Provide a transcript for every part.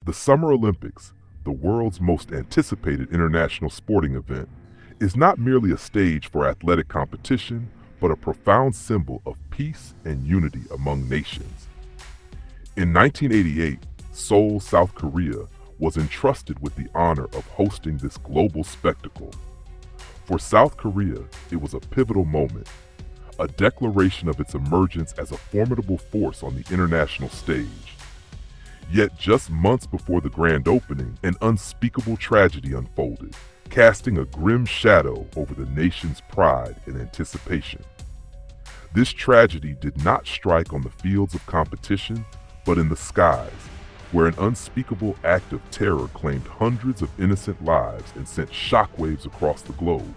The Summer Olympics, the world's most anticipated international sporting event, is not merely a stage for athletic competition, but a profound symbol of peace and unity among nations. In 1988, Seoul, South Korea, was entrusted with the honor of hosting this global spectacle. For South Korea, it was a pivotal moment, a declaration of its emergence as a formidable force on the international stage. Yet just months before the grand opening, an unspeakable tragedy unfolded, casting a grim shadow over the nation's pride and anticipation. This tragedy did not strike on the fields of competition, but in the skies, where an unspeakable act of terror claimed hundreds of innocent lives and sent shockwaves across the globe.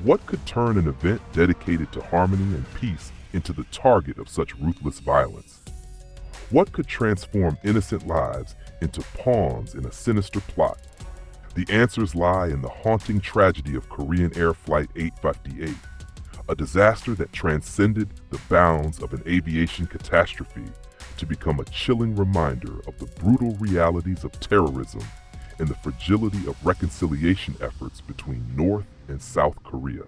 What could turn an event dedicated to harmony and peace into the target of such ruthless violence? What could transform innocent lives into pawns in a sinister plot? The answers lie in the haunting tragedy of Korean Air Flight 858, a disaster that transcended the bounds of an aviation catastrophe to become a chilling reminder of the brutal realities of terrorism and the fragility of reconciliation efforts between North and South Korea.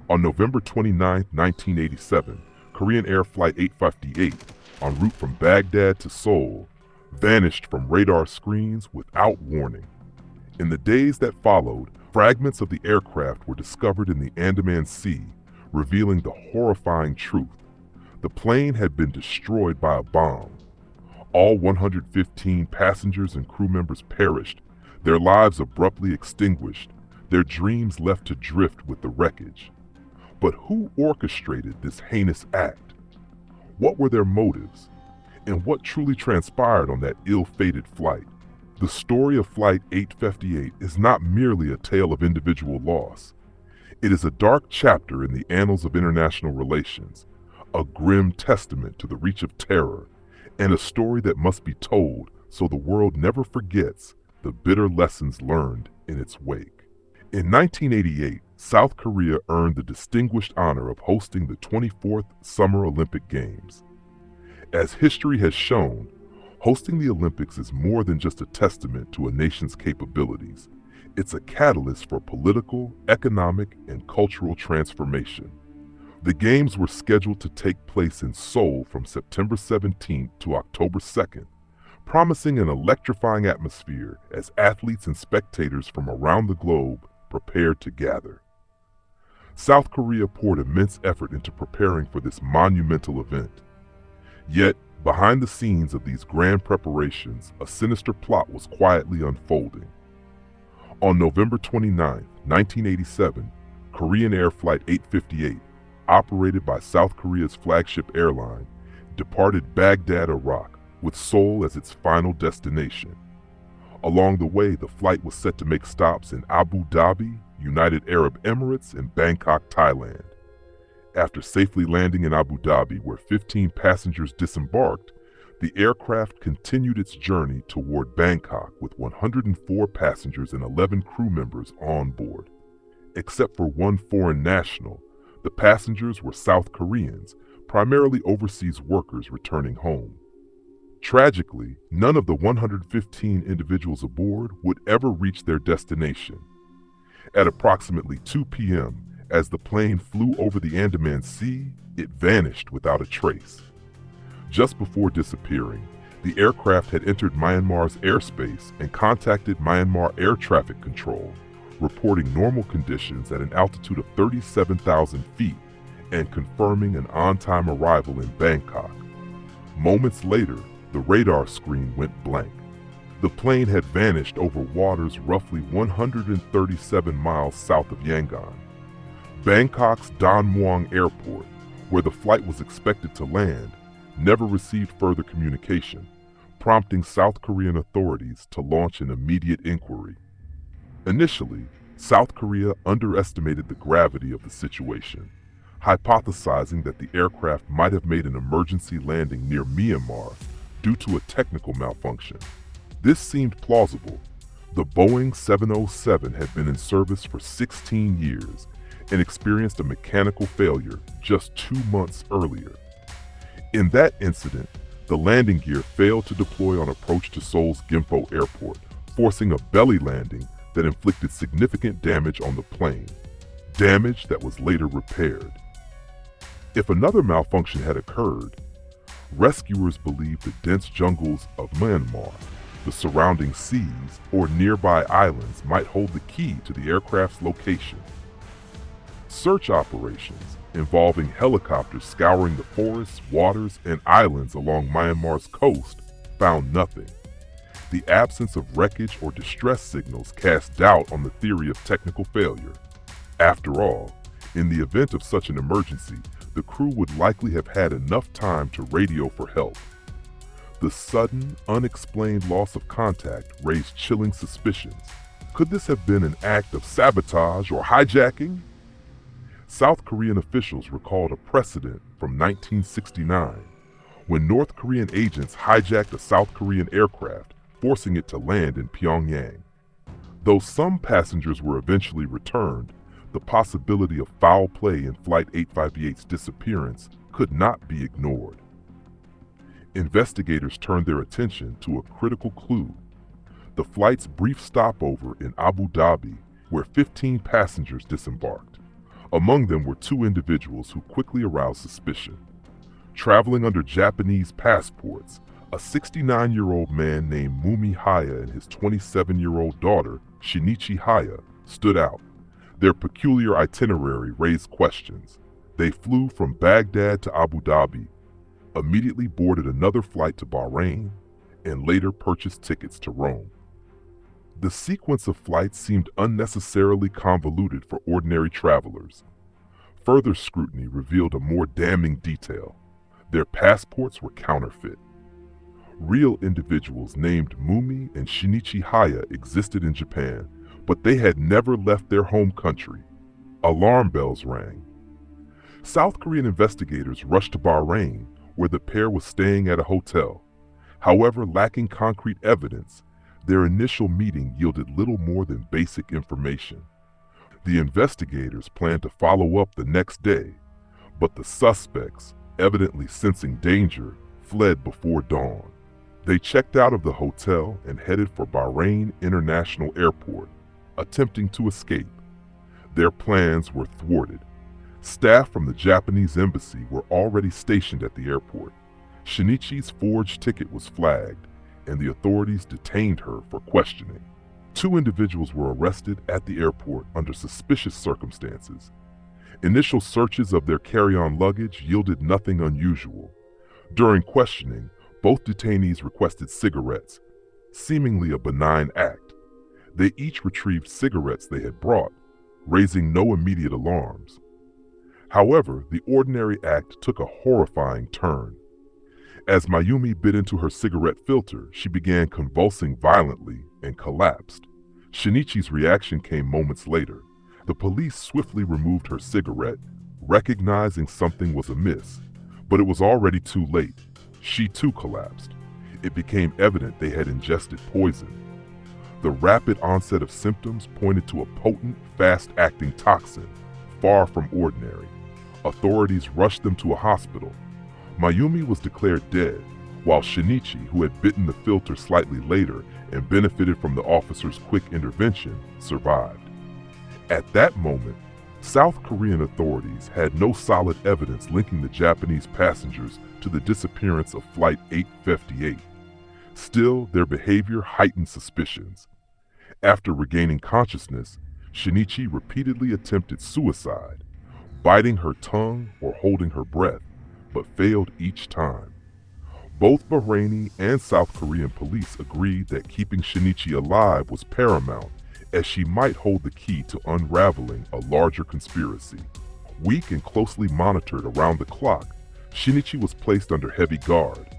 On November 29, 1987, Korean Air Flight 858, en route from Baghdad to Seoul, vanished from radar screens without warning. In the days that followed, fragments of the aircraft were discovered in the Andaman Sea, revealing the horrifying truth. The plane had been destroyed by a bomb. All 115 passengers and crew members perished, their lives abruptly extinguished, their dreams left to drift with the wreckage. But who orchestrated this heinous act? What were their motives? And what truly transpired on that ill-fated flight? The story of Flight 858 is not merely a tale of individual loss. It is a dark chapter in the annals of international relations, a grim testament to the reach of terror, and a story that must be told so the world never forgets the bitter lessons learned in its wake. In 1988, South Korea earned the distinguished honor of hosting the 24th Summer Olympic Games. As history has shown, hosting the Olympics is more than just a testament to a nation's capabilities. It's a catalyst for political, economic, and cultural transformation. The Games were scheduled to take place in Seoul from September 17th to October 2nd, promising an electrifying atmosphere as athletes and spectators from around the globe prepared to gather. South Korea poured immense effort into preparing for this monumental event. Yet, behind the scenes of these grand preparations, a sinister plot was quietly unfolding. On November 29, 1987, Korean Air Flight 858, operated by South Korea's flagship airline, departed Baghdad, Iraq, with Seoul as its final destination. Along the way, the flight was set to make stops in Abu Dhabi, United Arab Emirates, and Bangkok, Thailand. After safely landing in Abu Dhabi, where 15 passengers disembarked, the aircraft continued its journey toward Bangkok with 104 passengers and 11 crew members on board. Except for one foreign national, the passengers were South Koreans, primarily overseas workers returning home. Tragically, none of the 115 individuals aboard would ever reach their destination. At approximately 2 p.m., as the plane flew over the Andaman Sea, it vanished without a trace. Just before disappearing, the aircraft had entered Myanmar's airspace and contacted Myanmar Air Traffic Control, reporting normal conditions at an altitude of 37,000 feet and confirming an on-time arrival in Bangkok. Moments later, the radar screen went blank. The plane had vanished over waters roughly 137 miles south of Yangon. Bangkok's Don Mueang Airport, where the flight was expected to land, never received further communication, prompting South Korean authorities to launch an immediate inquiry. Initially, South Korea underestimated the gravity of the situation, hypothesizing that the aircraft might have made an emergency landing near Myanmar due to a technical malfunction. This seemed plausible. The Boeing 707 had been in service for 16 years and experienced a mechanical failure just 2 months earlier. In that incident, The landing gear failed to deploy on approach to Seoul's Gimpo Airport, forcing a belly landing that inflicted significant damage on the plane, damage that was later repaired. If another malfunction had occurred, rescuers believe the dense jungles of Myanmar, the surrounding seas, or nearby islands might hold the key to the aircraft's location. Search operations, involving helicopters scouring the forests, waters, and islands along Myanmar's coast, found nothing. The absence of wreckage or distress signals cast doubt on the theory of technical failure. After all, in the event of such an emergency, the crew would likely have had enough time to radio for help. The sudden, unexplained loss of contact raised chilling suspicions. Could this have been an act of sabotage or hijacking? South Korean officials recalled a precedent from 1969, when North Korean agents hijacked a South Korean aircraft, forcing it to land in Pyongyang. Though some passengers were eventually returned, the possibility of foul play in Flight 858's disappearance could not be ignored. Investigators turned their attention to a critical clue: the flight's brief stopover in Abu Dhabi, where 15 passengers disembarked. Among them were two individuals who quickly aroused suspicion. Traveling under Japanese passports, a 69-year-old man named Mumi Haya and his 27-year-old daughter, Shinichi Haya, stood out. Their peculiar itinerary raised questions. They flew from Baghdad to Abu Dhabi, immediately boarded another flight to Bahrain, and later purchased tickets to Rome. The sequence of flights seemed unnecessarily convoluted for ordinary travelers. Further scrutiny revealed a more damning detail: their passports were counterfeit. Real individuals named Mumi and Shinichi Haya existed in Japan, but they had never left their home country. Alarm bells rang. South Korean investigators rushed to Bahrain, where the pair was staying at a hotel. However, lacking concrete evidence, their initial meeting yielded little more than basic information. The investigators planned to follow up the next day, but the suspects, evidently sensing danger, fled before dawn. They checked out of the hotel and headed for Bahrain International Airport, attempting to escape. Their plans were thwarted. Staff from the Japanese embassy were already stationed at the airport. Shinichi's forged ticket was flagged, and the authorities detained her for questioning. Two individuals were arrested at the airport under suspicious circumstances. Initial searches of their carry-on luggage yielded nothing unusual. During questioning, both detainees requested cigarettes, seemingly a benign act. They each retrieved cigarettes they had brought, raising no immediate alarms. However, the ordinary act took a horrifying turn. As Mayumi bit into her cigarette filter, she began convulsing violently and collapsed. Shinichi's reaction came moments later. The police swiftly removed her cigarette, recognizing something was amiss, but it was already too late. She too collapsed. It became evident they had ingested poison. The rapid onset of symptoms pointed to a potent, fast-acting toxin, far from ordinary. Authorities rushed them to a hospital. Mayumi was declared dead, while Shinichi, who had bitten the filter slightly later and benefited from the officer's quick intervention, survived. At that moment, South Korean authorities had no solid evidence linking the Japanese passengers to the disappearance of Flight 858. Still, their behavior heightened suspicions. After regaining consciousness, Shinichi repeatedly attempted suicide, biting her tongue or holding her breath, but failed each time. Both Bahraini and South Korean police agreed that keeping Shinichi alive was paramount, as she might hold the key to unraveling a larger conspiracy. Weak and closely monitored around the clock, Shinichi was placed under heavy guard.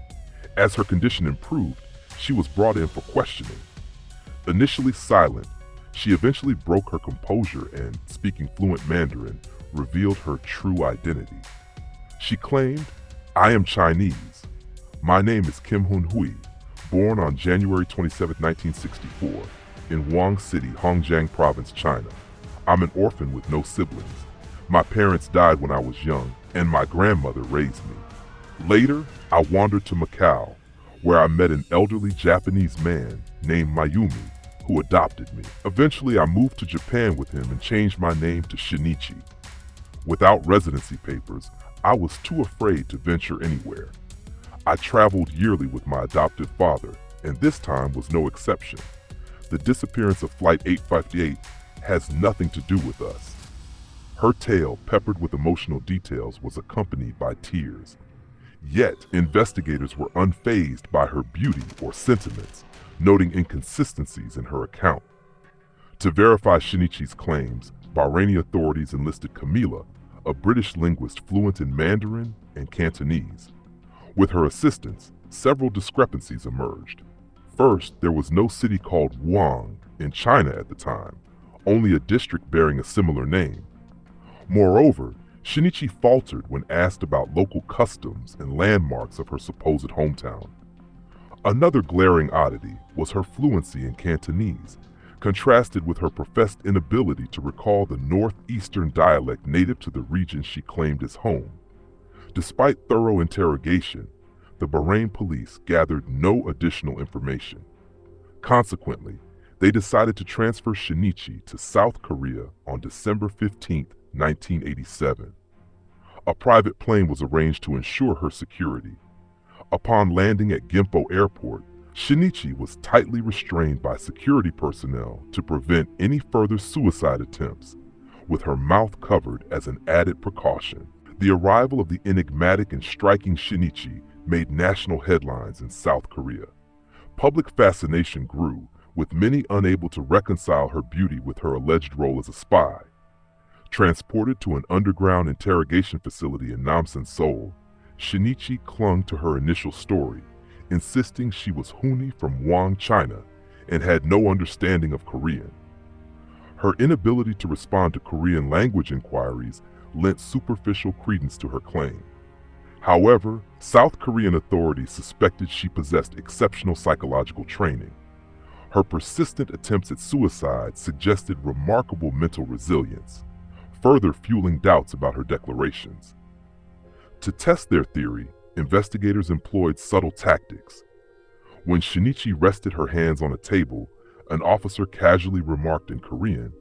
As her condition improved, she was brought in for questioning. Initially silent, she eventually broke her composure and, speaking fluent Mandarin, revealed her true identity. She claimed, "I am Chinese. My name is Kim Hun Hui, born on January 27, 1964, in Wang City, Hongjiang Province, China. I'm an orphan with no siblings. My parents died when I was young, and my grandmother raised me. Later, I wandered to Macau, where I met an elderly Japanese man named Mayumi, who adopted me. Eventually, I moved to Japan with him and changed my name to Shinichi. Without residency papers, I was too afraid to venture anywhere. I traveled yearly with my adoptive father, and this time was no exception. The disappearance of Flight 858 has nothing to do with us. Her tale, peppered with emotional details, was accompanied by tears. Yet, investigators were unfazed by her beauty or sentiments, noting inconsistencies in her account. To verify Shinichi's claims, Bahraini authorities enlisted Camila, a British linguist fluent in Mandarin and Cantonese. With her assistance, several discrepancies emerged. First, there was no city called Wuhan in China at the time, only a district bearing a similar name. Moreover, Shinichi faltered when asked about local customs and landmarks of her supposed hometown. Another glaring oddity was her fluency in Cantonese, contrasted with her professed inability to recall the northeastern dialect native to the region she claimed as home. Despite thorough interrogation, the Bahrain police gathered no additional information. Consequently, they decided to transfer Shinichi to South Korea on December 15, 1987. A private plane was arranged to ensure her security. Upon landing at Gimpo Airport, Shinichi was tightly restrained by security personnel to prevent any further suicide attempts, with her mouth covered as an added precaution. The arrival of the enigmatic and striking Shinichi made national headlines in South Korea. Public fascination grew, with many unable to reconcile her beauty with her alleged role as a spy. Transported to an underground interrogation facility in Namsan, Seoul, Shinichi clung to her initial story, insisting she was Huni from Wuhan, China, and had no understanding of Korean. Her inability to respond to Korean language inquiries lent superficial credence to her claim. However, South Korean authorities suspected she possessed exceptional psychological training. Her persistent attempts at suicide suggested remarkable mental resilience, further fueling doubts about her declarations. To test their theory, investigators employed subtle tactics. When Shinichi rested her hands on a table, an officer casually remarked in Korean,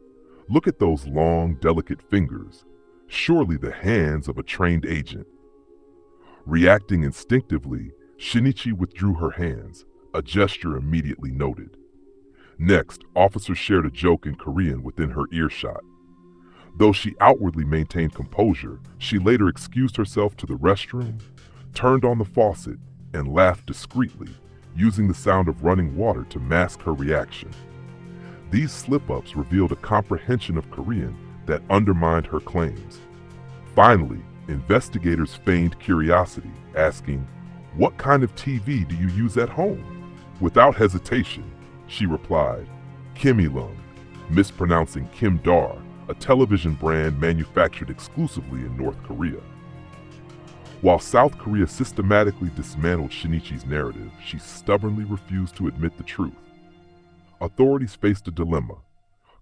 "Look at those long, delicate fingers. Surely the hands of a trained agent." Reacting instinctively, Shinichi withdrew her hands, a gesture immediately noted. Next, officers shared a joke in Korean within her earshot. Though she outwardly maintained composure, she later excused herself to the restroom, turned on the faucet, and laughed discreetly, using the sound of running water to mask her reaction. These slip-ups revealed a comprehension of Korean that undermined her claims. Finally, investigators feigned curiosity, asking, "What kind of TV do you use at home?" Without hesitation, she replied, "Kimilung," mispronouncing Kim Dar, a television brand manufactured exclusively in North Korea. While South Korea systematically dismantled Shinichi's narrative, she stubbornly refused to admit the truth. Authorities faced a dilemma.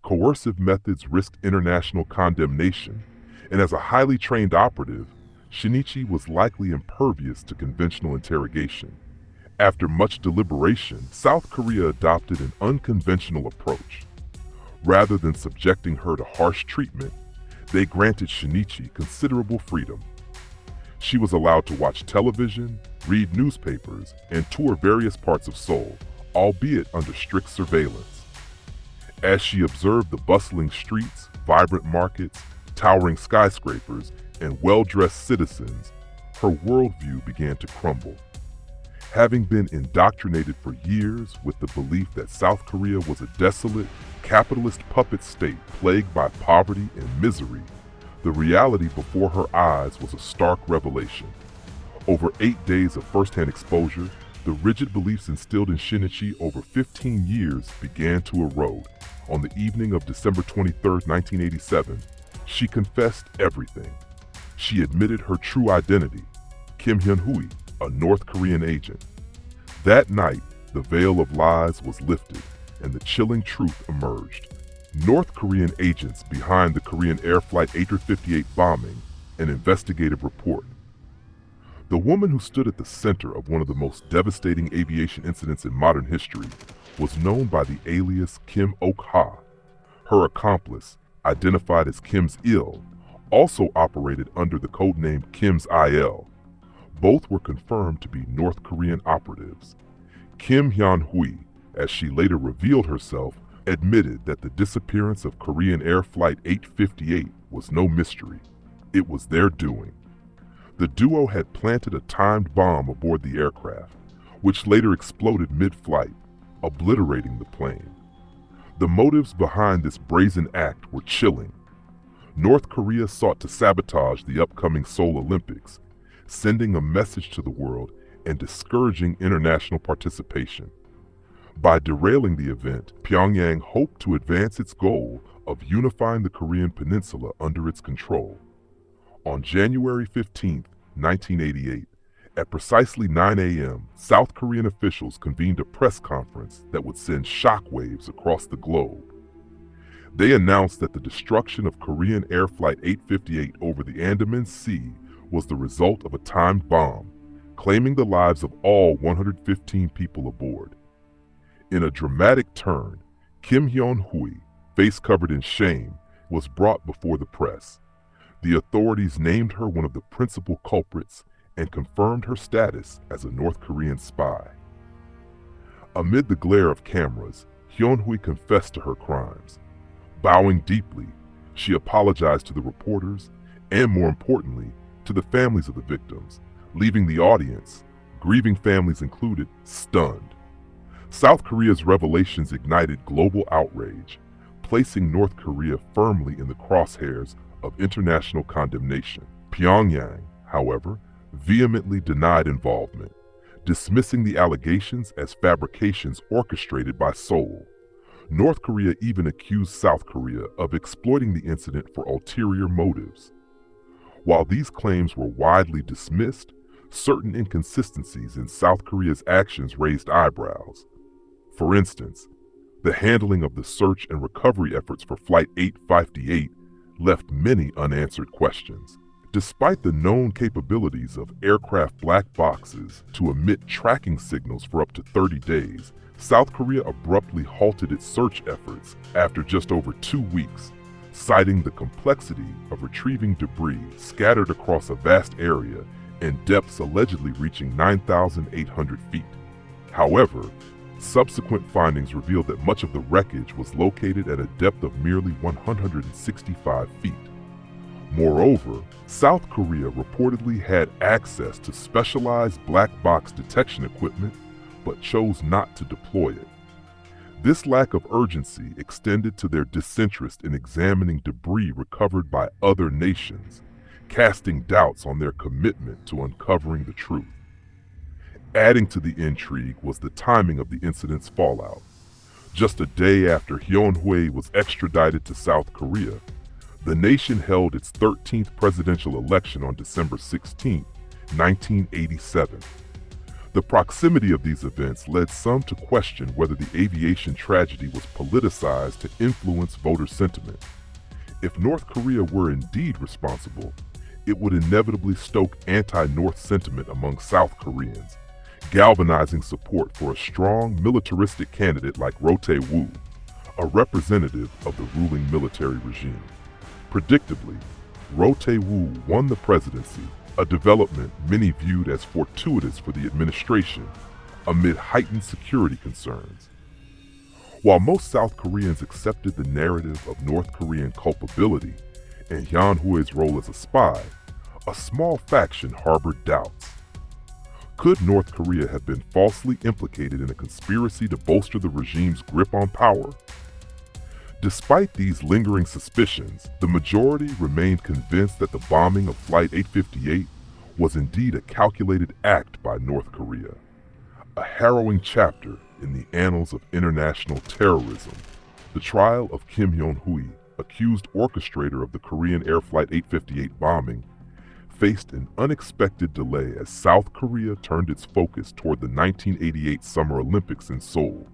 Coercive methods risked international condemnation, and as a highly trained operative, Shinichi was likely impervious to conventional interrogation. After much deliberation, South Korea adopted an unconventional approach. Rather than subjecting her to harsh treatment, they granted Shinichi considerable freedom. She was allowed to watch television, read newspapers, and tour various parts of Seoul, albeit under strict surveillance. As she observed the bustling streets, vibrant markets, towering skyscrapers, and well-dressed citizens, her worldview began to crumble. Having been indoctrinated for years with the belief that South Korea was a desolate, capitalist puppet state plagued by poverty and misery, the reality before her eyes was a stark revelation. Over 8 days of first-hand exposure, the rigid beliefs instilled in Shinichi over 15 years began to erode. On the evening of December 23, 1987, she confessed everything. She admitted her true identity, Kim Hyun-hui, a North Korean agent. That night, the veil of lies was lifted, and the chilling truth emerged. North Korean agents behind the Korean Air Flight 858 bombing, an investigative report. The woman who stood at the center of one of the most devastating aviation incidents in modern history was known by the alias Kim Ok-ha. Her accomplice, identified as Kim's Il, also operated under the codename Kim's Il. Both were confirmed to be North Korean operatives. Kim Hyun-hui, as she later revealed herself, admitted that the disappearance of Korean Air Flight 858 was no mystery. It was their doing. The duo had planted a timed bomb aboard the aircraft, which later exploded mid-flight, obliterating the plane. The motives behind this brazen act were chilling. North Korea sought to sabotage the upcoming Seoul Olympics, sending a message to the world and discouraging international participation. By derailing the event, Pyongyang hoped to advance its goal of unifying the Korean peninsula under its control. On January 15, 1988, at precisely 9 a.m., South Korean officials convened a press conference that would send shockwaves across the globe. They announced that the destruction of Korean Air Flight 858 over the Andaman Sea was the result of a timed bomb, claiming the lives of all 115 people aboard. In a dramatic turn, Kim Hyun-hui, face covered in shame, was brought before the press. The authorities named her one of the principal culprits and confirmed her status as a North Korean spy. Amid the glare of cameras, Hyun-hui confessed to her crimes. Bowing deeply, she apologized to the reporters and, more importantly, to the families of the victims, leaving the audience, grieving families included, stunned. South Korea's revelations ignited global outrage, placing North Korea firmly in the crosshairs of international condemnation. Pyongyang, however, vehemently denied involvement, dismissing the allegations as fabrications orchestrated by Seoul. North Korea even accused South Korea of exploiting the incident for ulterior motives. While these claims were widely dismissed, certain inconsistencies in South Korea's actions raised eyebrows. For instance, the handling of the search and recovery efforts for Flight 858 left many unanswered questions. Despite the known capabilities of aircraft black boxes to emit tracking signals for up to 30 days, South Korea abruptly halted its search efforts after just over 2 weeks, citing the complexity of retrieving debris scattered across a vast area and depths allegedly reaching 9,800 feet. However, subsequent findings revealed that much of the wreckage was located at a depth of merely 165 feet. Moreover, South Korea reportedly had access to specialized black box detection equipment, but chose not to deploy it. This lack of urgency extended to their disinterest in examining debris recovered by other nations, casting doubts on their commitment to uncovering the truth. Adding to the intrigue was the timing of the incident's fallout. Just a day after Hyun-hui was extradited to South Korea, the nation held its 13th presidential election on December 16, 1987. The proximity of these events led some to question whether the aviation tragedy was politicized to influence voter sentiment. If North Korea were indeed responsible, it would inevitably stoke anti-North sentiment among South Koreans, galvanizing support for a strong militaristic candidate like Roh Tae-woo, a representative of the ruling military regime. Predictably, Roh Tae-woo won the presidency, a development many viewed as fortuitous for the administration amid heightened security concerns. While most South Koreans accepted the narrative of North Korean culpability and Hyun-hui's role as a spy, a small faction harbored doubts. Could North Korea have been falsely implicated in a conspiracy to bolster the regime's grip on power? Despite these lingering suspicions, the majority remained convinced that the bombing of Flight 858 was indeed a calculated act by North Korea, a harrowing chapter in the annals of international terrorism. The trial of Kim Hyun-hui, accused orchestrator of the Korean Air Flight 858 bombing, faced an unexpected delay as South Korea turned its focus toward the 1988 Summer Olympics in Seoul.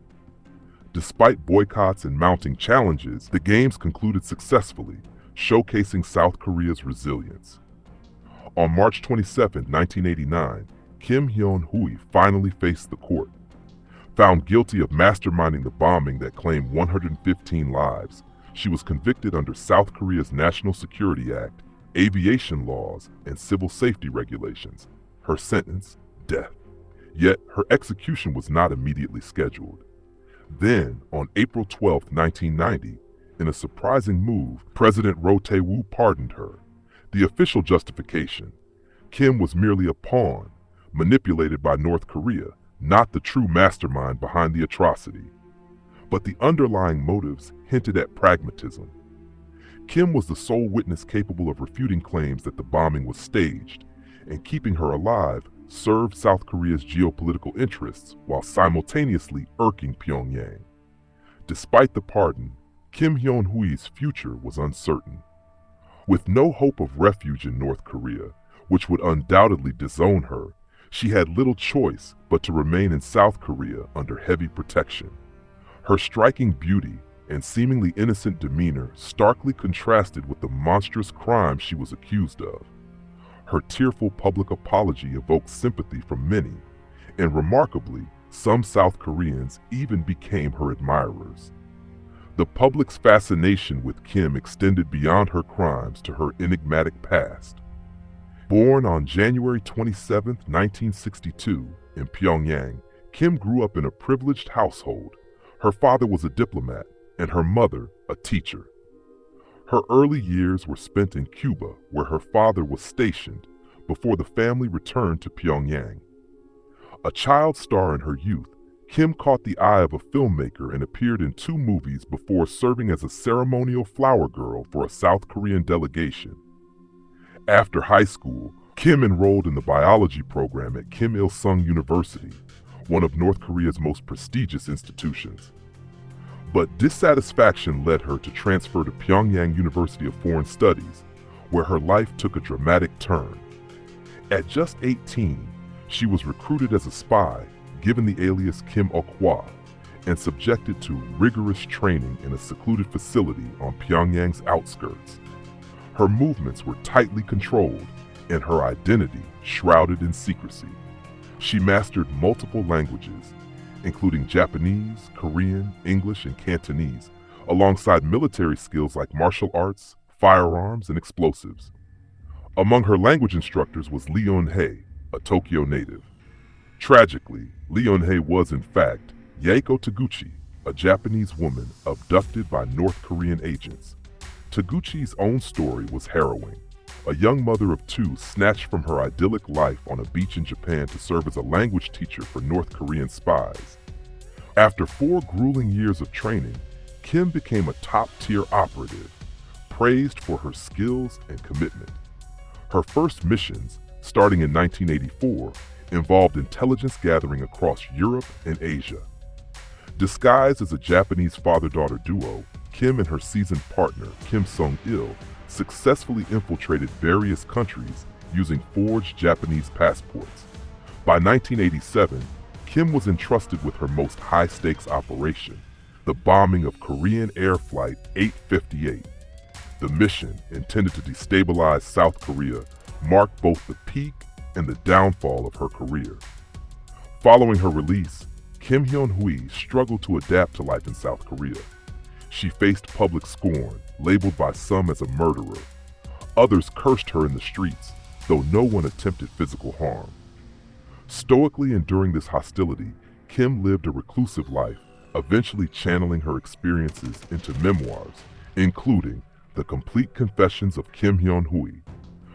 Despite boycotts and mounting challenges, the Games concluded successfully, showcasing South Korea's resilience. On March 27, 1989, Kim Hyun-hui finally faced the court. Found guilty of masterminding the bombing that claimed 115 lives, she was convicted under South Korea's National Security Act, aviation laws, and civil safety regulations. Her sentence, death. Yet her execution was not immediately scheduled. Then, on April 12, 1990, in a surprising move, President Roh Tae-woo pardoned her. The official justification: Kim was merely a pawn, manipulated by North Korea, not the true mastermind behind the atrocity. But the underlying motives hinted at pragmatism. Kim was the sole witness capable of refuting claims that the bombing was staged, and keeping her alive served South Korea's geopolitical interests while simultaneously irking Pyongyang. Despite the pardon, Kim Hyun-hui's future was uncertain. With no hope of refuge in North Korea, which would undoubtedly disown her, she had little choice but to remain in South Korea under heavy protection. Her striking beauty and seemingly innocent demeanor starkly contrasted with the monstrous crime she was accused of. Her tearful public apology evoked sympathy from many, and remarkably, some South Koreans even became her admirers. The public's fascination with Kim extended beyond her crimes to her enigmatic past. Born on January 27, 1962, in Pyongyang, Kim grew up in a privileged household. Her father was a diplomat, and her mother a teacher. Her early years were spent in Cuba, where her father was stationed, before the family returned to Pyongyang. A child star in her youth, Kim caught the eye of a filmmaker and appeared in 2 movies before serving as a ceremonial flower girl for a South Korean delegation. After high school, Kim enrolled in the biology program at Kim Il-sung University, one of North Korea's most prestigious institutions. But dissatisfaction led her to transfer to Pyongyang University of Foreign Studies, where her life took a dramatic turn. At just 18, she was recruited as a spy, given the alias Kim Ok-hwa, and subjected to rigorous training in a secluded facility on Pyongyang's outskirts. Her movements were tightly controlled, and her identity shrouded in secrecy. She mastered multiple languages, including Japanese, Korean, English, and Cantonese, alongside military skills like martial arts, firearms, and explosives. Among her language instructors was Lee Eun-hae, a Tokyo native. Tragically, Lee Eun-hae was, in fact, Yaeko Taguchi, a Japanese woman abducted by North Korean agents. Taguchi's own story was harrowing. A young mother of 2 snatched from her idyllic life on a beach in Japan to serve as a language teacher for North Korean spies. After 4 grueling years of training, Kim became a top-tier operative, praised for her skills and commitment. Her first missions, starting in 1984, involved intelligence gathering across Europe and Asia. Disguised as a Japanese father-daughter duo, Kim and her seasoned partner, Kim Sung-il, successfully infiltrated various countries using forged Japanese passports. By 1987, Kim was entrusted with her most high-stakes operation, the bombing of Korean Air Flight 858. The mission, intended to destabilize South Korea, marked both the peak and the downfall of her career. Following her release, Kim Hyun-hui struggled to adapt to life in South Korea. She faced public scorn, labeled by some as a murderer. Others cursed her in the streets, though no one attempted physical harm. Stoically enduring this hostility, Kim lived a reclusive life, eventually channeling her experiences into memoirs, including The Complete Confessions of Kim Hyun-hui.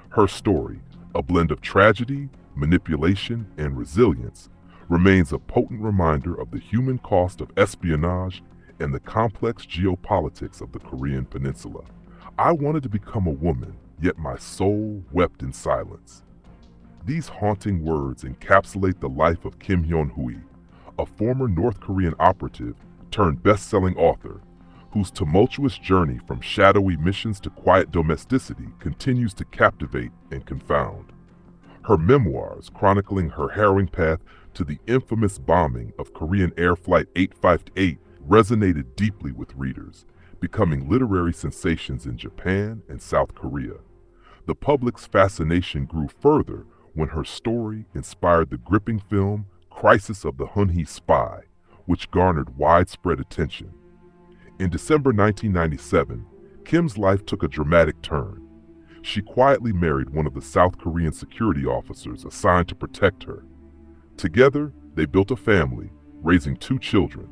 Her story, a blend of tragedy, manipulation, and resilience, remains a potent reminder of the human cost of espionage and the complex geopolitics of the Korean Peninsula. I wanted to become a woman, yet my soul wept in silence. These haunting words encapsulate the life of Kim Hyun-hui, a former North Korean operative turned best-selling author, whose tumultuous journey from shadowy missions to quiet domesticity continues to captivate and confound. Her memoirs, chronicling her harrowing path to the infamous bombing of Korean Air Flight 858, resonated deeply with readers, becoming literary sensations in Japan and South Korea. The public's fascination grew further when her story inspired the gripping film Crisis of the Hunhee Spy, which garnered widespread attention. In December 1997, Kim's life took a dramatic turn. She quietly married one of the South Korean security officers assigned to protect her. Together, they built a family, raising 2 children.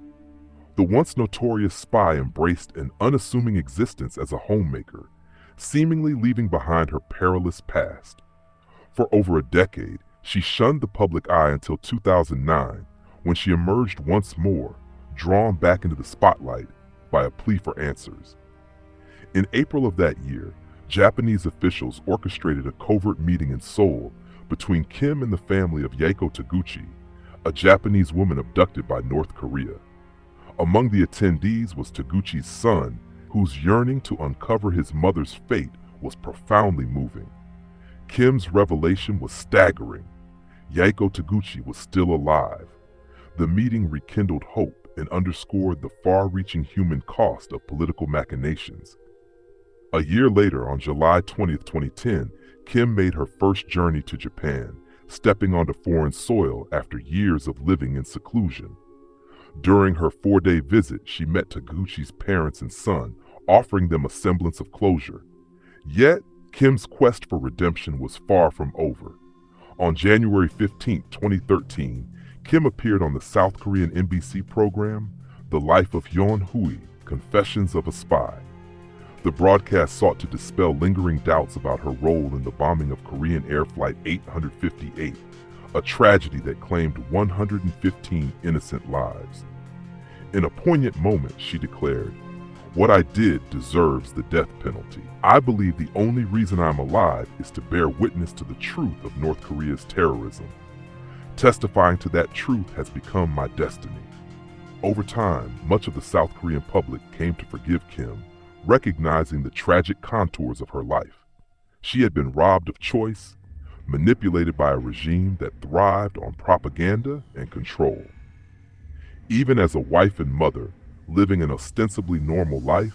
The once notorious spy embraced an unassuming existence as a homemaker, seemingly leaving behind her perilous past. For over a decade, she shunned the public eye until 2009, when she emerged once more, drawn back into the spotlight by a plea for answers. In April of that year, Japanese officials orchestrated a covert meeting in Seoul between Kim and the family of Yaeko Taguchi, a Japanese woman abducted by North Korea. Among the attendees was Taguchi's son, whose yearning to uncover his mother's fate was profoundly moving. Kim's revelation was staggering. Yaeko Taguchi was still alive. The meeting rekindled hope and underscored the far-reaching human cost of political machinations. A year later, on July 20, 2010, Kim made her first journey to Japan, stepping onto foreign soil after years of living in seclusion. During her 4-day visit, she met Taguchi's parents and son, offering them a semblance of closure. Yet, Kim's quest for redemption was far from over. On January 15, 2013, Kim appeared on the South Korean NBC program, The Life of Yeon-hui, Confessions of a Spy. The broadcast sought to dispel lingering doubts about her role in the bombing of Korean Air Flight 858, a tragedy that claimed 115 innocent lives. In a poignant moment, she declared, "What I did deserves the death penalty. I believe the only reason I'm alive is to bear witness to the truth of North Korea's terrorism. Testifying to that truth has become my destiny." Over time, much of the South Korean public came to forgive Kim, recognizing the tragic contours of her life. She had been robbed of choice, manipulated by a regime that thrived on propaganda and control. Even as a wife and mother, living an ostensibly normal life,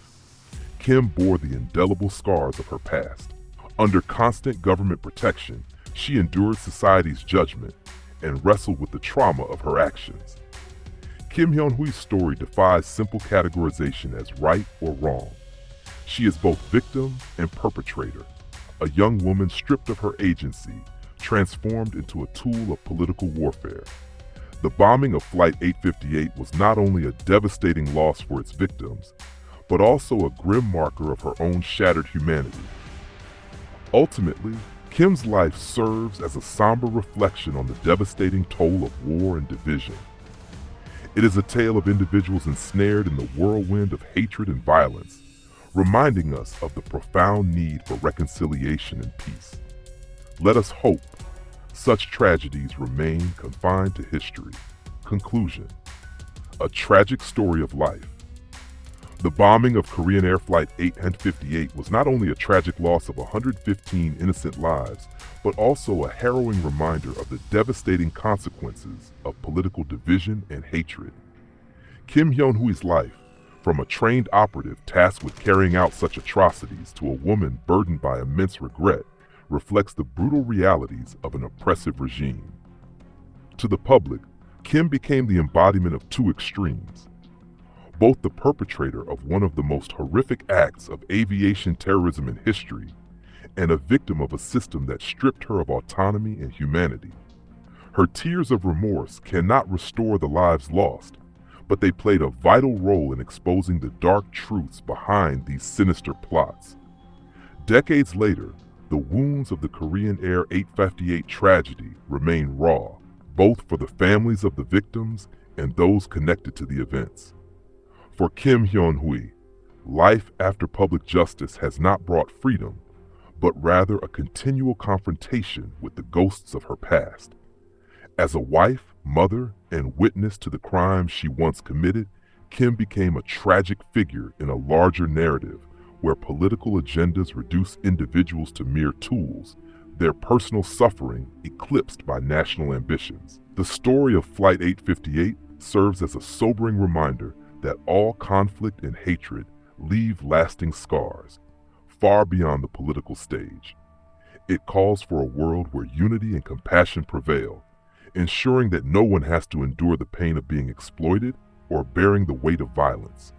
Kim bore the indelible scars of her past. Under constant government protection, she endured society's judgment and wrestled with the trauma of her actions. Kim Hyun-hui's story defies simple categorization as right or wrong. She is both victim and perpetrator, a young woman stripped of her agency, transformed into a tool of political warfare. The bombing of Flight 858 was not only a devastating loss for its victims, but also a grim marker of her own shattered humanity. Ultimately, Kim's life serves as a somber reflection on the devastating toll of war and division. It is a tale of individuals ensnared in the whirlwind of hatred and violence, reminding us of the profound need for reconciliation and peace. Let us hope such tragedies remain confined to history. Conclusion: a tragic story of life. The bombing of Korean Air Flight 858 was not only a tragic loss of 115 innocent lives, but also a harrowing reminder of the devastating consequences of political division and hatred. Kim Hyun-hui's life, from a trained operative tasked with carrying out such atrocities to a woman burdened by immense regret, reflects the brutal realities of an oppressive regime. To the public, Kim became the embodiment of 2 extremes. Both the perpetrator of one of the most horrific acts of aviation terrorism in history, and a victim of a system that stripped her of autonomy and humanity. Her tears of remorse cannot restore the lives lost, but they played a vital role in exposing the dark truths behind these sinister plots. Decades later, the wounds of the Korean Air 858 tragedy remain raw, both for the families of the victims and those connected to the events. For Kim Hyun-hui, life after public justice has not brought freedom, but rather a continual confrontation with the ghosts of her past. As a wife, mother, and witness to the crimes she once committed, Kim became a tragic figure in a larger narrative where political agendas reduce individuals to mere tools, their personal suffering eclipsed by national ambitions. The story of Flight 858 serves as a sobering reminder that all conflict and hatred leave lasting scars, far beyond the political stage. It calls for a world where unity and compassion prevail, ensuring that no one has to endure the pain of being exploited or bearing the weight of violence.